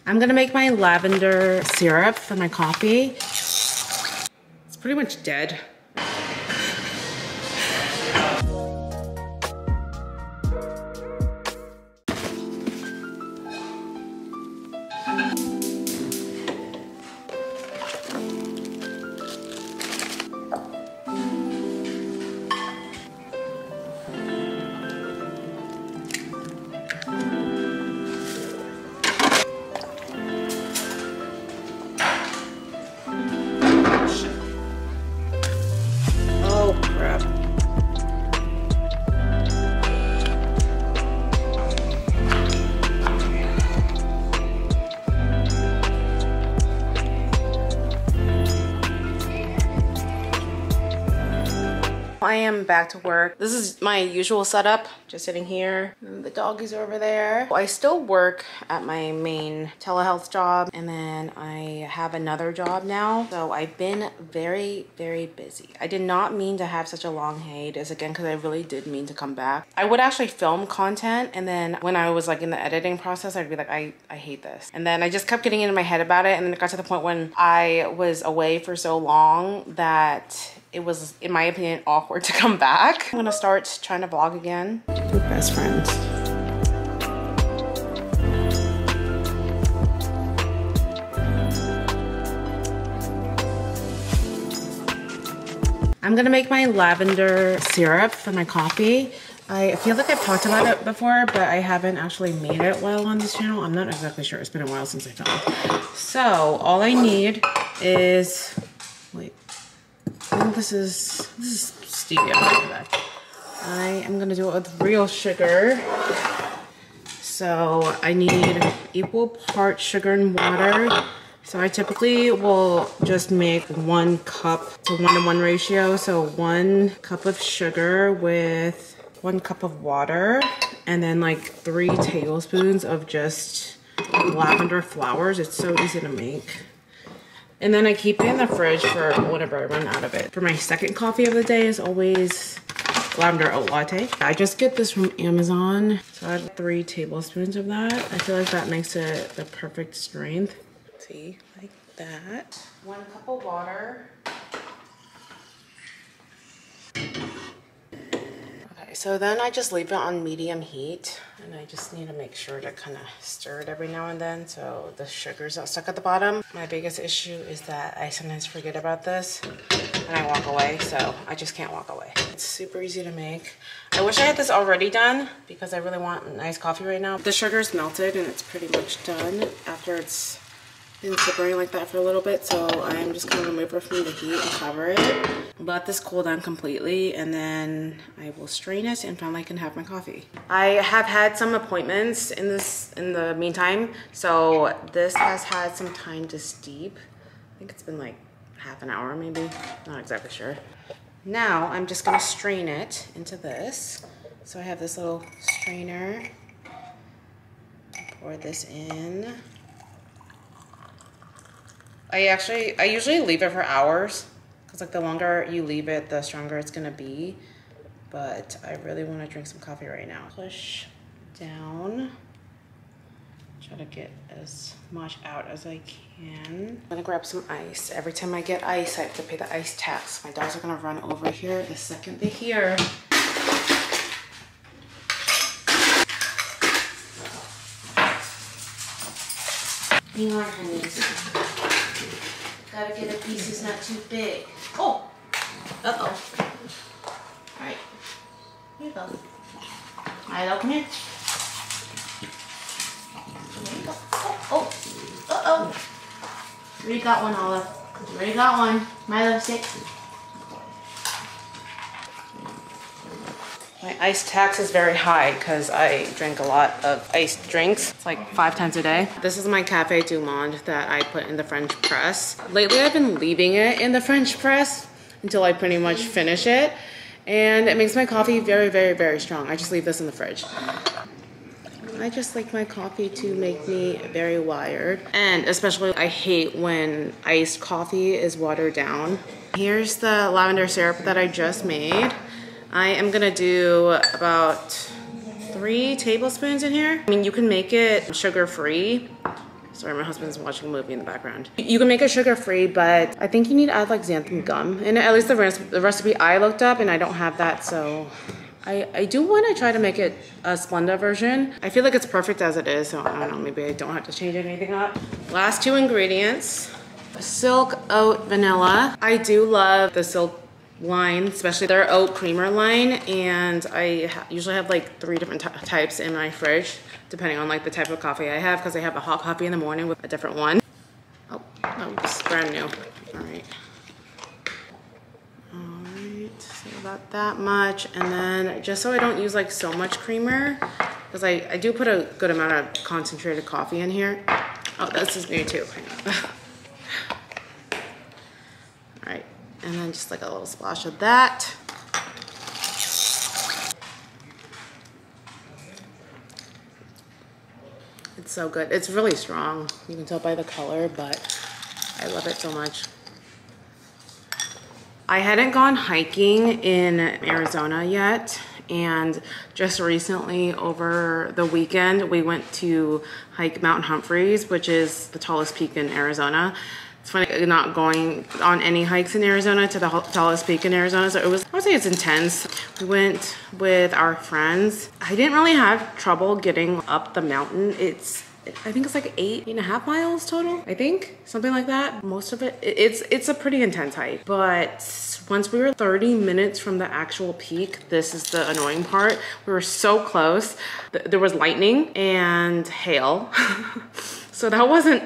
I'm gonna make my lavender syrup for my coffee. It's pretty much dead. I am back to work. This is my usual setup, just sitting here. The doggies are over there. I still work at my main telehealth job, and then I have another job now. So I've been very, very busy. I did not mean to have such a long hiatus again, because I really did mean to come back. I would actually film content, and then when I was like in the editing process, I'd be like, I hate this. And then I just kept getting into my head about it, and then it got to the point when I was away for so long that it was, in my opinion, awkward to come back. I'm gonna start trying to vlog again. We're best friends. I'm gonna make my lavender syrup for my coffee. I feel like I've talked about it before, but I haven't actually made it well on this channel. I'm not exactly sure. It's been a while since I filmed. So all I need is, wait. I think this is stevia. I am gonna do it with real sugar. So I need equal parts sugar and water. So I typically will just make 1 cup to 1-to-1 ratio. So 1 cup of sugar with 1 cup of water, and then like 3 tablespoons of just lavender flowers. It's so easy to make. And then I keep it in the fridge for whenever I run out of it. For my second coffee of the day is always lavender oat latte. I just get this from Amazon. So I add 3 tablespoons of that. I feel like that makes it the perfect strength. See, like that. 1 cup of water. Okay, so then I just leave it on medium heat. And I just need to make sure to kind of stir it every now and then so the sugar's not stuck at the bottom. My biggest issue is that I sometimes forget about this and I walk away, so I just can't walk away. It's super easy to make. I wish I had this already done because I really want a nice coffee right now. The sugar's melted and it's pretty much done after it's been simmering like that for a little bit, so I'm just gonna remove it from the heat and cover it. Let this cool down completely, and then I will strain it and finally I can have my coffee. I have had some appointments in the meantime, so this has had some time to steep. I think it's been like half an hour maybe, not exactly sure. Now I'm just gonna strain it into this. So I have this little strainer. Pour this in. I usually leave it for hours, because like the longer you leave it, the stronger it's gonna be. But I really want to drink some coffee right now. Push down. Try to get as much out as I can. I'm gonna grab some ice. Every time I get ice, I have to pay the ice tax. My dogs are gonna run over here the second they hear. Hang on, honey. Gotta get a piece that's not too big. Oh! Uh-oh. Alright. Here you go. Milo, come here. There you go. Oh! Uh-oh! You already got one, Olive. You already got one. Milo, sit. My ice tax is very high because I drink a lot of iced drinks. It's like 5 times a day. This is my Cafe du Monde that I put in the French press. Lately I've been leaving it in the French press until I pretty much finish it. And it makes my coffee very, very, very strong. I just leave this in the fridge. I just like my coffee to make me very wired. And especially I hate when iced coffee is watered down. Here's the lavender syrup that I just made. I am gonna do about 3 tablespoons in here. I mean, you can make it sugar-free, Sorry, my husband's watching a movie in the background. You can make it sugar-free, but I think you need to add like xanthan gum. And at least the recipe I looked up, and I don't have that, so I do want to try to make it a Splenda version. I feel like it's perfect as it is, so I don't know, maybe I don't have to change anything up. Last two ingredients, silk oat vanilla. I do love the silk line, especially their oat creamer line, and I usually have like 3 different types in my fridge, depending on like the type of coffee I have, because I have a hot coffee in the morning with a different one. Oh, this is brand new. All right. So about that much, and then just so I don't use like so much creamer, because I do put a good amount of concentrated coffee in here. Oh, this is new too. All right, and then just like a little splash of that. It's so good. It's really strong. You can tell by the color, but I love it so much. I hadn't gone hiking in Arizona yet, and just recently over the weekend we went to hike Mount Humphreys, which is the tallest peak in Arizona. It's funny not going on any hikes in Arizona to the tallest peak in Arizona, so it was, I would say it's intense. We went with our friends. I didn't really have trouble getting up the mountain. I think it's like 8.5 miles total, I think, something like that. Most of it, it's a pretty intense hike. But once we were 30 minutes from the actual peak, this is the annoying part. We were so close. There was lightning and hail. So that wasn't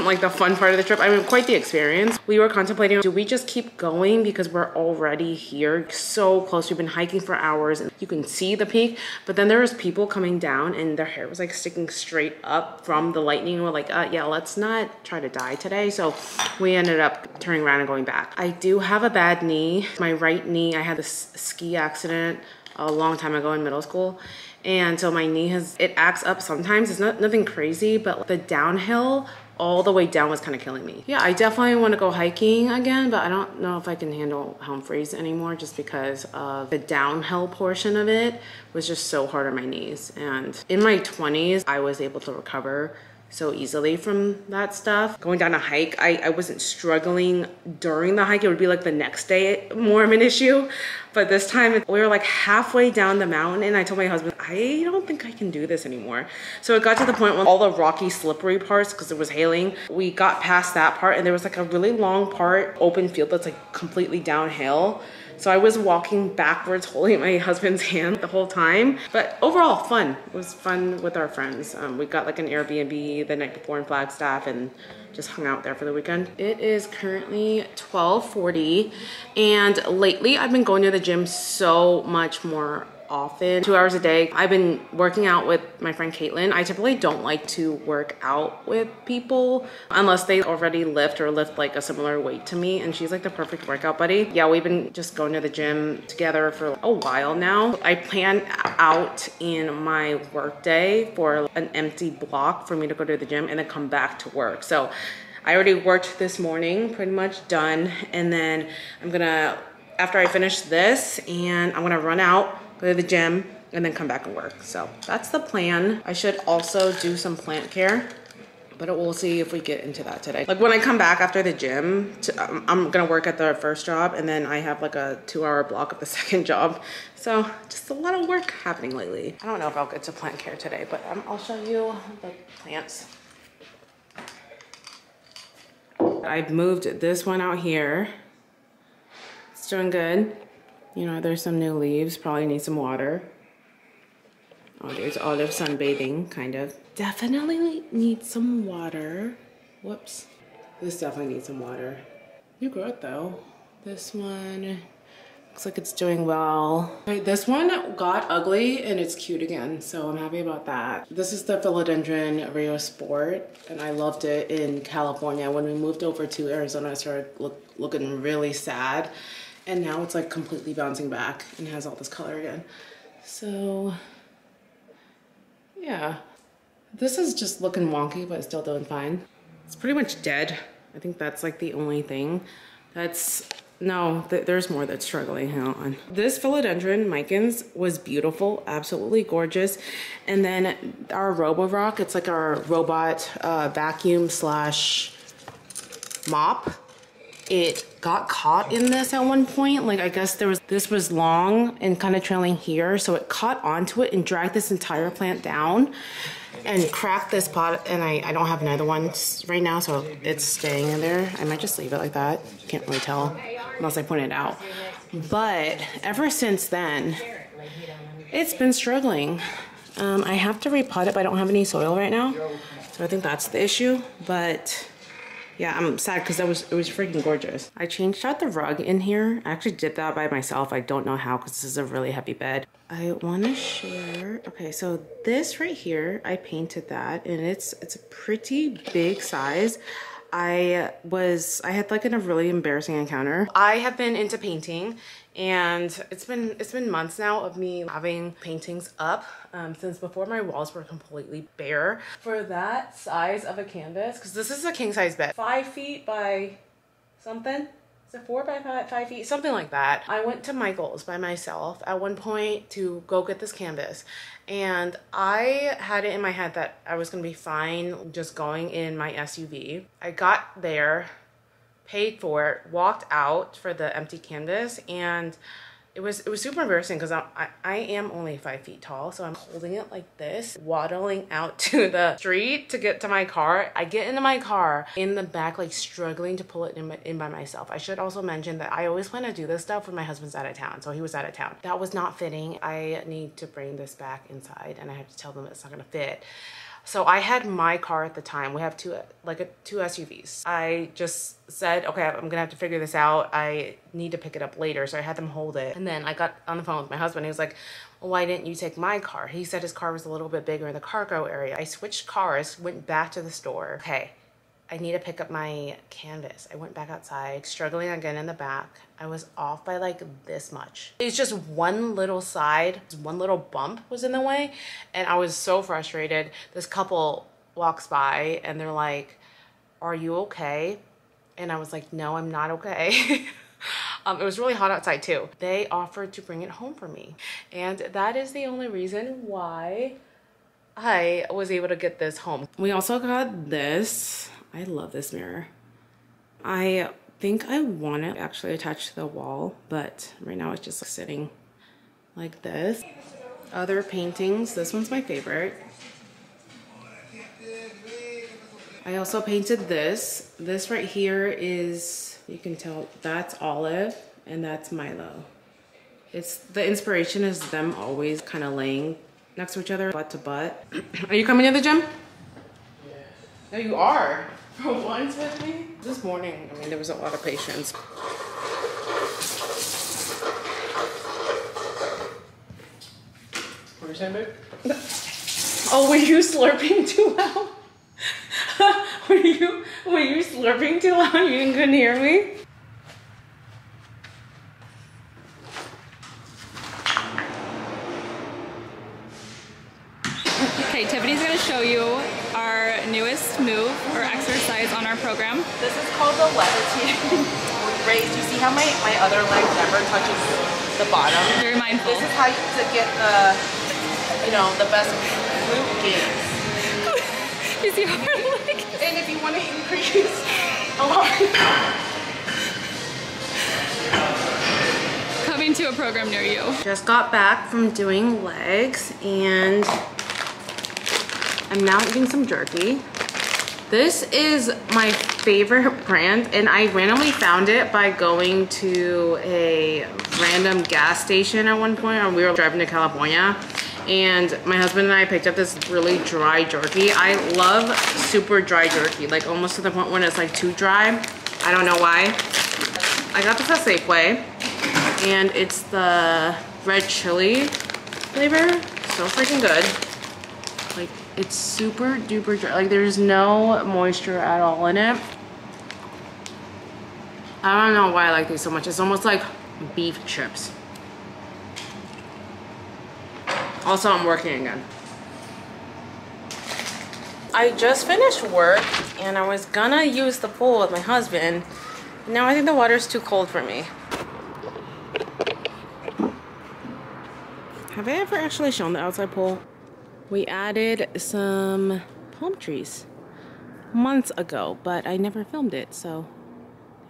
like the fun part of the trip. I mean, quite the experience. We were contemplating, do we just keep going because we're already here, so close. We've been hiking for hours and you can see the peak, but then there was people coming down and their hair was like sticking straight up from the lightning. We're like, yeah, let's not try to die today. So we ended up turning around and going back. I do have a bad knee. My right knee, I had this ski accident a long time ago in middle school. And so my knee it acts up sometimes. It's nothing crazy, but the downhill all the way down was kind of killing me. Yeah, I definitely want to go hiking again, but I don't know if I can handle Humphreys anymore just because of the downhill portion of it was just so hard on my knees. And in my 20s, I was able to recover so easily from that stuff. Going down a hike, I wasn't struggling during the hike. It would be like the next day more of an issue. But this time we were like halfway down the mountain and I told my husband, I don't think I can do this anymore. So it got to the point when all the rocky slippery parts, because it was hailing, we got past that part and there was like a really long part, open field that's like completely downhill. So I was walking backwards holding my husband's hand the whole time, but overall fun. It was fun with our friends. We got like an Airbnb the night before in Flagstaff and just hung out there for the weekend. It is currently 12:40 and lately I've been going to the gym so much more often, 2 hours a day. I've been working out with my friend Caitlin. I typically don't like to work out with people unless they already lift like a similar weight to me, and she's like the perfect workout buddy. Yeah, we've been just going to the gym together for a while now. I plan out in my work day for an empty block for me to go to the gym and then come back to work. So I already worked this morning, pretty much done, and then I'm gonna, after I finish this, and I'm gonna run out, go to the gym, and then come back and work. So that's the plan. I should also do some plant care, but we'll see if we get into that today. Like when I come back after the gym, I'm gonna work at the first job, and then I have like a 2-hour block of the second job. So just a lot of work happening lately. I don't know if I'll get to plant care today, but I'll show you the plants. I've moved this one out here. It's doing good. You know, there's some new leaves, probably need some water. Oh, there's Olive sunbathing, kind of. Definitely needs some water. Whoops. This definitely needs some water. New growth though. This one looks like it's doing well. Okay, this one got ugly and it's cute again, so I'm happy about that. This is the Philodendron Rio Sport, and I loved it in California. When we moved over to Arizona, I started looking really sad. And now it's like completely bouncing back and has all this color again. So yeah, this is just looking wonky, but it's still doing fine. It's pretty much dead. I think that's like the only thing that's No, there's more that's struggling. Hang on. This philodendron Micans was beautiful, absolutely gorgeous. And then our Roborock, it's like our robot vacuum slash mop. It got caught in this at one point. Like, I guess this was long and kind of trailing here, so it caught onto it and dragged this entire plant down and cracked this pot. And I don't have another one right now, so it's staying in there. I might just leave it like that. Can't really tell unless I point it out. But ever since then, it's been struggling. I have to repot it, but I don't have any soil right now, so I think that's the issue. But yeah, I'm sad because it was freaking gorgeous. I changed out the rug in here. I actually did that by myself. I don't know how because this is a really heavy bed. I want to share. Okay, so this right here, I painted that, and it's a pretty big size. I had like a really embarrassing encounter. I have been into painting, and it's been months now of me having paintings up since before my walls were completely bare. For that size of a canvas, because this is a king size bed, 5 feet by something. Is it 4 by 5 feet? Something like that. I went to Michael's by myself at one point to go get this canvas. And I had it in my head that I was gonna be fine just going in my SUV. I got there, paid for it, walked out for the empty canvas, and it was super embarrassing because I am only 5 feet tall, so I'm holding it like this, waddling out to the street to get to my car. I get into my car in the back, like struggling to pull it in by myself. I should also mention that I always plan to do this stuff when my husband's out of town, so he was out of town. That was not fitting. I need to bring this back inside, and I have to tell them it's not gonna fit. So I had my car at the time. We have two SUVs. I just said, okay, I'm gonna have to figure this out. I need to pick it up later. So I had them hold it. And then I got on the phone with my husband. He was like, well, why didn't you take my car? He said his car was a little bit bigger in the cargo area. I switched cars, went back to the store. Okay, I need to pick up my canvas. I went back outside, struggling again in the back. I was off by like this much. It's just one little side, one little bump was in the way, and I was so frustrated. This couple walks by and they're like, are you okay? And I was like, no, I'm not okay. It was really hot outside too. They offered to bring it home for me. And that is the only reason why I was able to get this home. We also got this. I love this mirror. I think I want to actually attach to the wall, but right now it's just sitting like this. Other paintings, this one's my favorite. I also painted this. This right here is, you can tell, that's Olive and that's Milo. The inspiration is them always kind of laying next to each other, butt to butt. Are you coming to the gym? Yeah. No, you are. For once with me? This morning, I mean, there was a lot of patience. What were you saying, babe? Oh, were you slurping too loud? were you slurping too loud? You couldn't hear me? Okay, Tiffany's gonna show you our newest move or exercise on our program. This is called the levitating raise. You see how my other leg never touches the bottom? Very mindful. This is how to get the best glute gains. You see how her leg? And if you want to increase a lot. Coming to a program near you. Just got back from doing legs and I'm now eating some jerky. This is my favorite brand, and I randomly found it by going to a random gas station at one point, and we were driving to California, and my husband and I picked up this really dry jerky. I love super dry jerky, like almost to the point when it's like too dry. I don't know why. I got this at Safeway, and it's the red chili flavor. So freaking good. Like, it's super duper dry. Like, there's no moisture at all in it. I don't know why I like these so much. It's almost like beef chips. Also, I'm working again. I just finished work and I was gonna use the pool with my husband, Now I think the water's too cold for me. Have I ever actually shown the outside pool? We added some palm trees months ago, but I never filmed it, so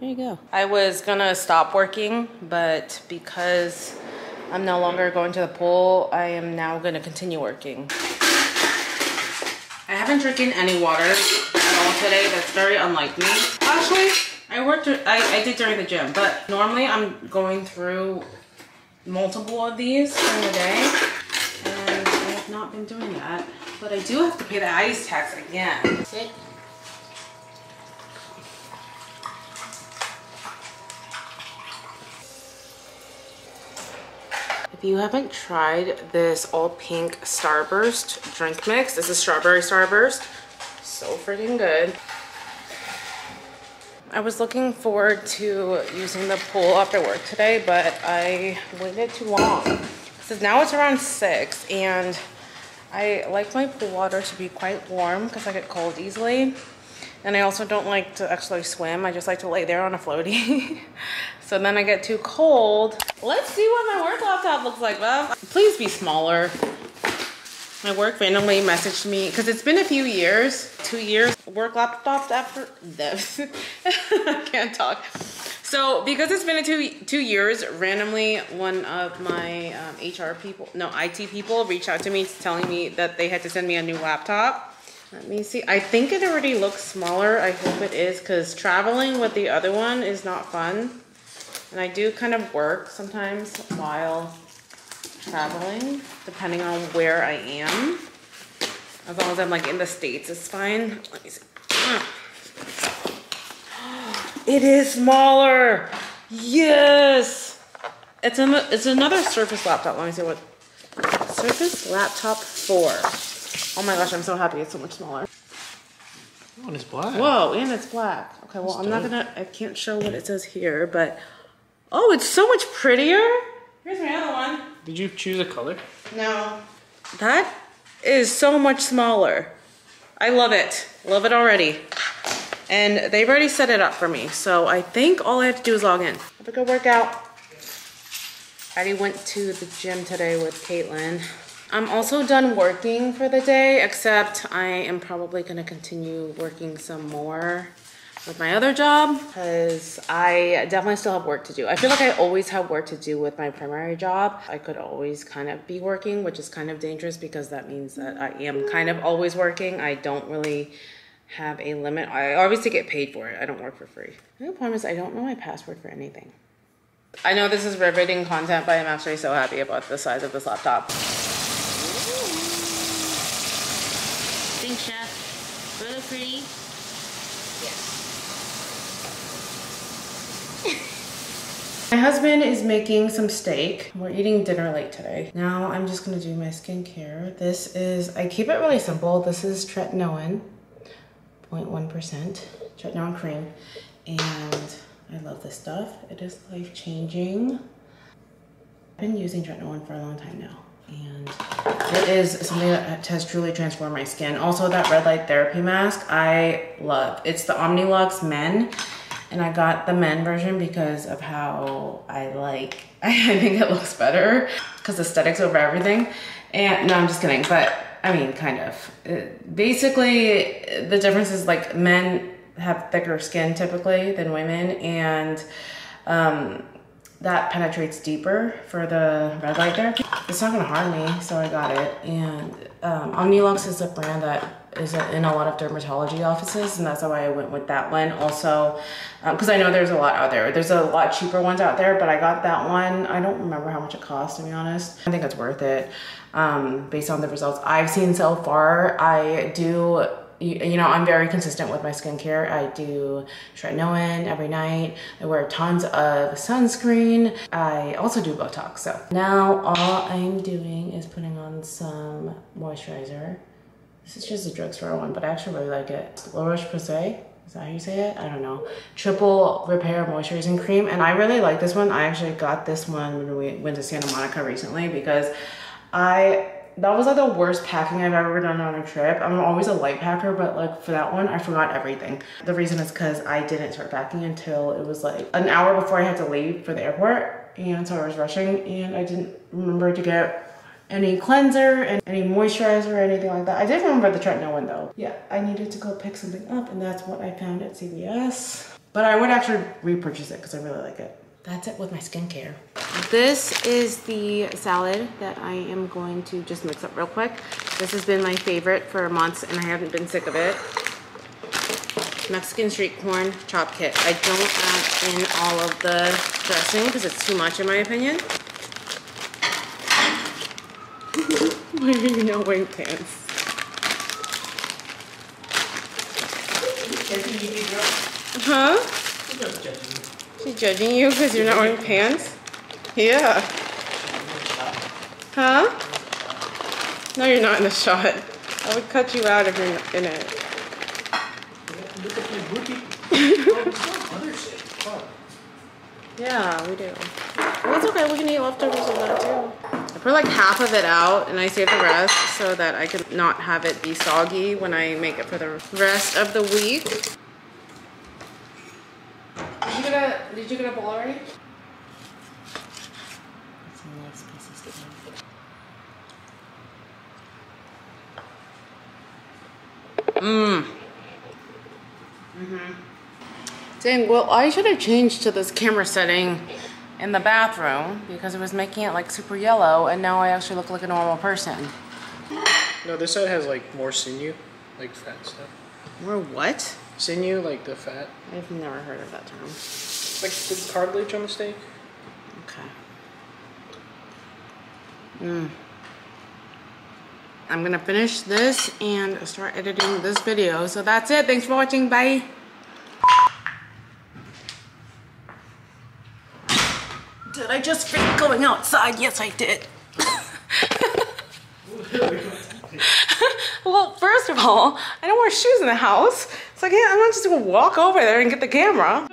there you go. I was gonna stop working, but because I'm no longer going to the pool, I am now gonna continue working. I haven't drinking any water at all today. That's very unlike me. Actually, I did during the gym, but normally I'm going through multiple of these during the day, and I have not been doing that. But I do have to pay the ice tax again. Sit. If you haven't tried this all pink Starburst drink mix, this is strawberry Starburst. So freaking good. I was looking forward to using the pool after work today, but I waited too long. So now it's around 6, and I like my pool water to be quite warm because I get cold easily. And I also don't like to actually swim. I just like to lay there on a floaty. So then I get too cold. Let's see what my work laptop looks like, Bev. Please be smaller. My work randomly messaged me, because it's been a few years, 2 years, work laptops after, I can't talk. So because it's been two years, randomly one of my IT people reached out to me telling me that they had to send me a new laptop. Let me see. I think it already looks smaller. I hope it is, because traveling with the other one is not fun. And I do kind of work sometimes while traveling, depending on where I am. As long as I'm like in the States, it's fine. Let me see. It is smaller. Yes. It's another Surface laptop. Let me see what. Surface Laptop 4. Oh my gosh, I'm so happy it's so much smaller. Oh, and it's black. Whoa, and it's black. Okay, well, That's I can't show what it says here, but oh, it's so much prettier. Here's my other one. Did you choose a color? No. That is so much smaller. I love it. Love it already. And they've already set it up for me. So I think all I have to do is log in. Have a good workout. I already went to the gym today with Caitlin. I'm also done working for the day, except I am probably gonna continue working some more with my other job, because I definitely still have work to do. I feel like I always have work to do with my primary job. I could always kind of be working, which is kind of dangerous because that means that I am kind of always working. I don't really have a limit. I obviously get paid for it. I don't work for free. The problem is I don't know my password for anything. I know this is riveting content, but I'm actually so happy about the size of this laptop. Thanks, Chef. Really pretty. My husband is making some steak. We're eating dinner late today. Now I'm just gonna do my skincare. This is, I keep it really simple. This is tretinoin, 0.1% tretinoin cream. And I love this stuff. It is life-changing. I've been using tretinoin for a long time now. And it is something that has truly transformed my skin. Also, that red light therapy mask, I love. It's the Omnilux Men. And I got the men version because of how I think it looks better, because aesthetics over everything. And no, I'm just kidding, but I mean, kind of. Basically, the difference is like men have thicker skin typically than women, and that penetrates deeper for the red light therapy. It's not gonna harm me, so I got it. And Omnilux is a brand that is in a lot of dermatology offices, and that's why I went with that one. Also, because I know there's a lot out there. There's a lot cheaper ones out there, but I got that one. I don't remember how much it cost, to be honest. I think it's worth it based on the results I've seen so far. I do, you know, I'm very consistent with my skincare. I do tretinoin every night. I wear tons of sunscreen. I also do Botox. So now all I'm doing is putting on some moisturizer. This is just a drugstore one, but I actually really like it. La Roche-Posay, is that how you say it? I don't know. Triple Repair Moisturizing Cream, and I really like this one. I actually got this one when we went to Santa Monica recently because I That was like the worst packing I've ever done on a trip. I'm always a light packer, but like for that one, I forgot everything. The reason is because I didn't start packing until it was like an hour before I had to leave for the airport. And so I was rushing and I didn't remember to get any cleanser and any moisturizer or anything like that. I did remember the tretinoin one though. Yeah, I needed to go pick something up and that's what I found at CVS. But I would actually repurchase it because I really like it. That's it with my skincare. This is the salad that I am going to just mix up real quick. This has been my favorite for months and I haven't been sick of it. Mexican street corn chop kit. I don't add in all of the dressing because it's too much in my opinion. Why are you not wearing pants? Huh? She's judging you because you're not wearing pants? Yeah. Huh? No, you're not in the shot. I would cut you out if you're in it. Look at my booty. Yeah, we do. Well, it's okay. We can eat leftovers of that too. I put like half of it out and I save the rest so that I can not have it be soggy when I make it for the rest of the week. Did you get a bowl already? That's a nice piece of skin. Dang, well, I should have changed to this camera setting in the bathroom because it was making it like super yellow and now I actually look like a normal person. No, this side has like more sinew, like fat stuff. More what? Sinew, like the fat. I've never heard of that term. Like the cartilage on the steak. Okay. I'm gonna finish this and start editing this video. So that's it. Thanks for watching. Bye. Did I just fake going outside? Yes, I did. Well, first of all, I don't wear shoes in the house. So I'm not just gonna walk over there and get the camera.